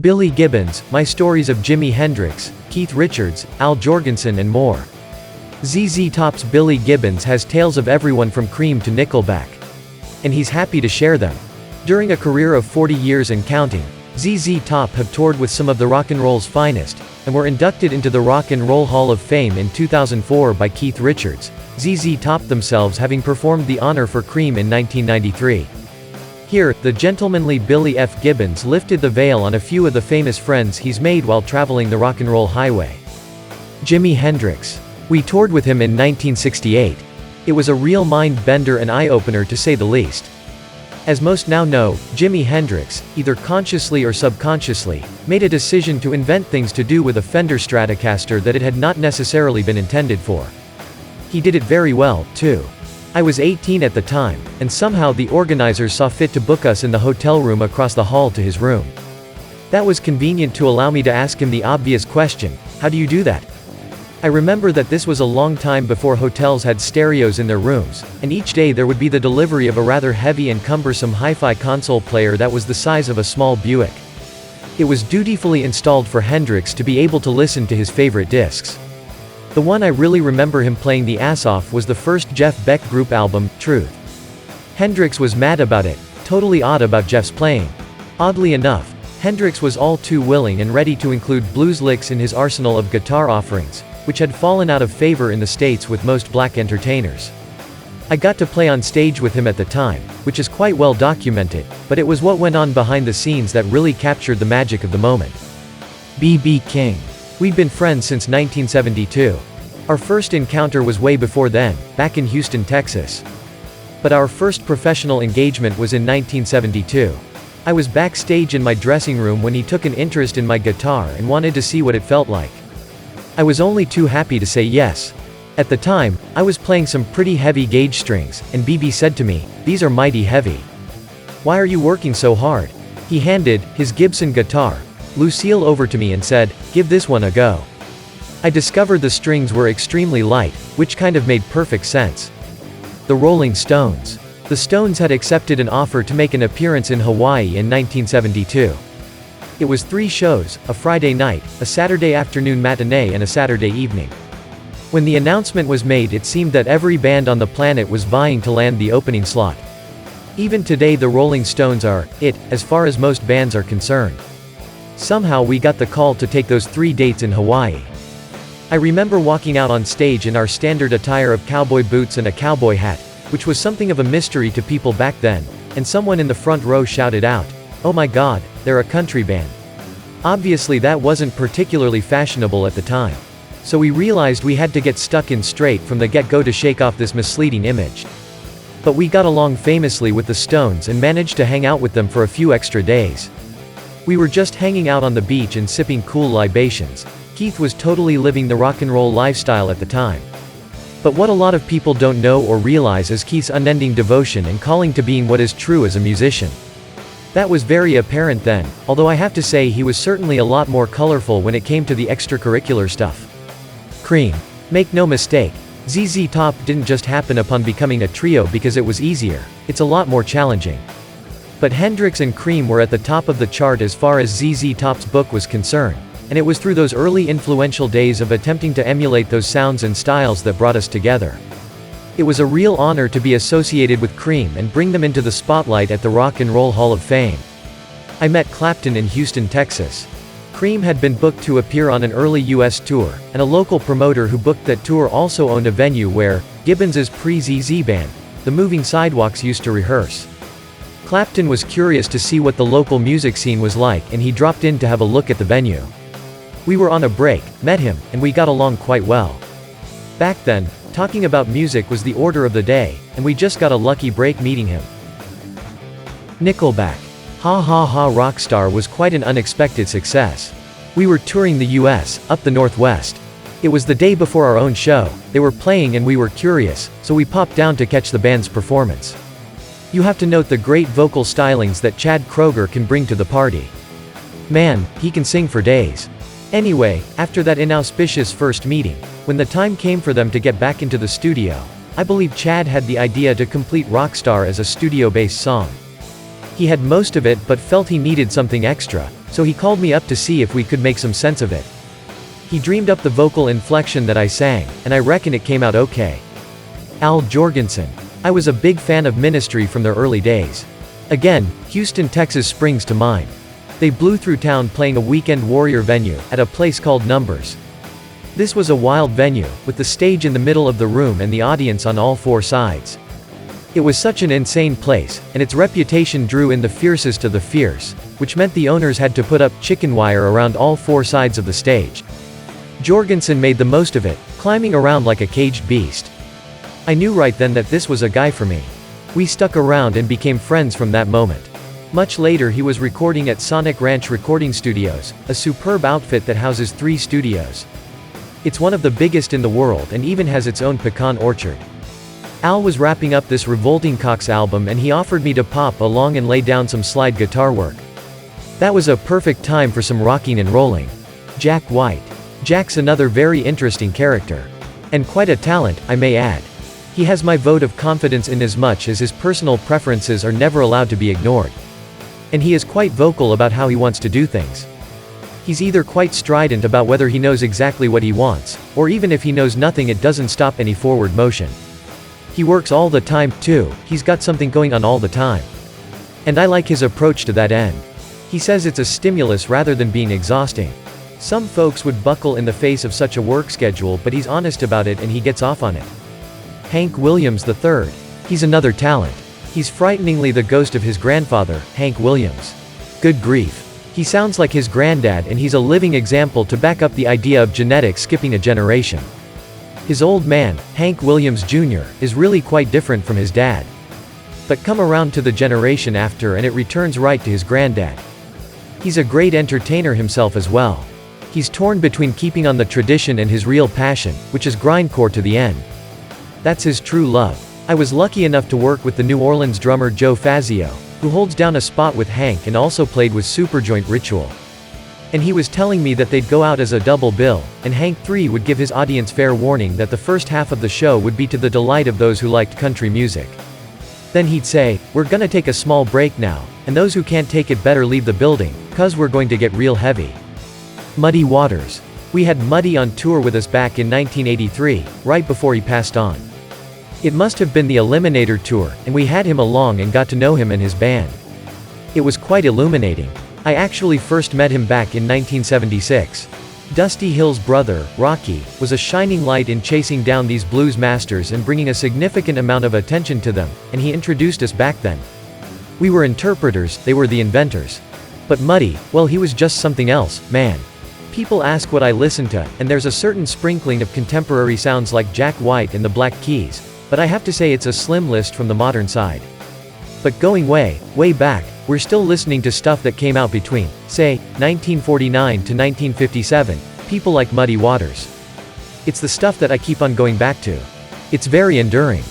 Billy Gibbons, My Stories of Jimi Hendrix, Keith Richards, Al Jourgensen and more. ZZ Top's Billy Gibbons has tales of everyone from Cream to Nickelback. And he's happy to share them. During a career of 40 years and counting, ZZ Top have toured with some of the rock and roll's finest, and were inducted into the Rock and Roll Hall of Fame in 2004 by Keith Richards, ZZ Top themselves having performed the honor for Cream in 1993. Here, the gentlemanly Billy F. Gibbons lifted the veil on a few of the famous friends he's made while traveling the rock and roll highway. Jimi Hendrix. We toured with him in 1968. It was a real mind-bender and eye-opener to say the least. As most now know, Jimi Hendrix, either consciously or subconsciously, made a decision to invent things to do with a Fender Stratocaster that it had not necessarily been intended for. He did it very well, too. I was 18 at the time, and somehow the organizers saw fit to book us in the hotel room across the hall to his room. That was convenient to allow me to ask him the obvious question, how do you do that? I remember that this was a long time before hotels had stereos in their rooms, and each day there would be the delivery of a rather heavy and cumbersome hi-fi console player that was the size of a small Buick. It was dutifully installed for Hendrix to be able to listen to his favorite discs. The one I really remember him playing the ass off was the first Jeff Beck Group album, Truth. Hendrix was mad about it, totally odd about Jeff's playing. Oddly enough, Hendrix was all too willing and ready to include blues licks in his arsenal of guitar offerings, which had fallen out of favor in the States with most black entertainers. I got to play on stage with him at the time, which is quite well documented, but it was what went on behind the scenes that really captured the magic of the moment. B.B. King. We'd been friends since 1972. Our first encounter was way before then, back in Houston, Texas. But our first professional engagement was in 1972. I was backstage in my dressing room when he took an interest in my guitar and wanted to see what it felt like. I was only too happy to say yes. At the time, I was playing some pretty heavy gauge strings, and BB said to me, "These are mighty heavy. Why are you working so hard?" He handed his Gibson guitar, Lucille, over to me and said, "Give this one a go." I discovered the strings were extremely light, which kind of made perfect sense. The Rolling Stones. The Stones had accepted an offer to make an appearance in Hawaii in 1972. It was 3 shows, a Friday night, a Saturday afternoon matinee and a Saturday evening. When the announcement was made, it seemed that every band on the planet was vying to land the opening slot. Even today the Rolling Stones are it, as far as most bands are concerned. Somehow we got the call to take those 3 dates in Hawaii. I remember walking out on stage in our standard attire of cowboy boots and a cowboy hat, which was something of a mystery to people back then, and someone in the front row shouted out, "Oh my God, they're a country band." Obviously that wasn't particularly fashionable at the time. So we realized we had to get stuck in straight from the get-go to shake off this misleading image. But we got along famously with the Stones and managed to hang out with them for a few extra days. We were just hanging out on the beach and sipping cool libations. Keith was totally living the rock and roll lifestyle at the time. But what a lot of people don't know or realize is Keith's unending devotion and calling to being what is true as a musician. That was very apparent then, although I have to say he was certainly a lot more colorful when it came to the extracurricular stuff. Cream. Make no mistake, ZZ Top didn't just happen upon becoming a trio because it was easier, it's a lot more challenging. But Hendrix and Cream were at the top of the chart as far as ZZ Top's book was concerned, and it was through those early influential days of attempting to emulate those sounds and styles that brought us together. It was a real honor to be associated with Cream and bring them into the spotlight at the Rock and Roll Hall of Fame. I met Clapton in Houston, Texas. Cream had been booked to appear on an early US tour, and a local promoter who booked that tour also owned a venue where Gibbons' pre-ZZ band, the Moving Sidewalks, used to rehearse. Clapton was curious to see what the local music scene was like, and he dropped in to have a look at the venue. We were on a break, met him, and we got along quite well. Back then, talking about music was the order of the day, and we just got a lucky break meeting him. Nickelback. Ha Ha Ha Rockstar was quite an unexpected success. We were touring the US, up the Northwest. It was the day before our own show, they were playing and we were curious, so we popped down to catch the band's performance. You have to note the great vocal stylings that Chad Kroeger can bring to the party. Man, he can sing for days. Anyway, after that inauspicious first meeting, when the time came for them to get back into the studio, I believe Chad had the idea to complete Rockstar as a studio-based song. He had most of it but felt he needed something extra, so he called me up to see if we could make some sense of it. He dreamed up the vocal inflection that I sang, and I reckon it came out okay. Al Jorgensen. I was a big fan of Ministry from their early days. Again, Houston, Texas springs to mind. They blew through town playing a weekend warrior venue, at a place called Numbers. This was a wild venue, with the stage in the middle of the room and the audience on all four sides. It was such an insane place, and its reputation drew in the fiercest of the fierce, which meant the owners had to put up chicken wire around all four sides of the stage. Jorgensen made the most of it, climbing around like a caged beast. I knew right then that this was a guy for me. We stuck around and became friends from that moment. Much later he was recording at Sonic Ranch Recording Studios, a superb outfit that houses 3 studios. It's one of the biggest in the world and even has its own pecan orchard. Al was wrapping up this Revolting Cocks album and he offered me to pop along and lay down some slide guitar work. That was a perfect time for some rocking and rolling. Jack White. Jack's another very interesting character. And quite a talent, I may add. He has my vote of confidence inasmuch as his personal preferences are never allowed to be ignored. And he is quite vocal about how he wants to do things. He's either quite strident about whether he knows exactly what he wants, or even if he knows nothing it doesn't stop any forward motion. He works all the time, too, he's got something going on all the time. And I like his approach to that end. He says it's a stimulus rather than being exhausting. Some folks would buckle in the face of such a work schedule but he's honest about it and he gets off on it. Hank Williams III. He's another talent. He's frighteningly the ghost of his grandfather, Hank Williams. Good grief. He sounds like his granddad and he's a living example to back up the idea of genetics skipping a generation. His old man, Hank Williams Jr., is really quite different from his dad. But come around to the generation after and it returns right to his granddad. He's a great entertainer himself as well. He's torn between keeping on the tradition and his real passion, which is grindcore to the end. That's his true love. I was lucky enough to work with the New Orleans drummer Joe Fazio, who holds down a spot with Hank and also played with Superjoint Ritual. And he was telling me that they'd go out as a double bill, and Hank III would give his audience fair warning that the first half of the show would be to the delight of those who liked country music. Then he'd say, "We're gonna take a small break now, and those who can't take it better leave the building, 'cause we're going to get real heavy." Muddy Waters. We had Muddy on tour with us back in 1983, right before he passed on. It must have been the Eliminator tour, and we had him along and got to know him and his band. It was quite illuminating. I actually first met him back in 1976. Dusty Hill's brother, Rocky, was a shining light in chasing down these blues masters and bringing a significant amount of attention to them, and he introduced us back then. We were interpreters, they were the inventors. But Muddy, well, he was just something else, man. People ask what I listen to, and there's a certain sprinkling of contemporary sounds like Jack White and the Black Keys, but I have to say it's a slim list from the modern side. But going way, way back, we're still listening to stuff that came out between, say, 1949 to 1957, people like Muddy Waters. It's the stuff that I keep on going back to. It's very enduring.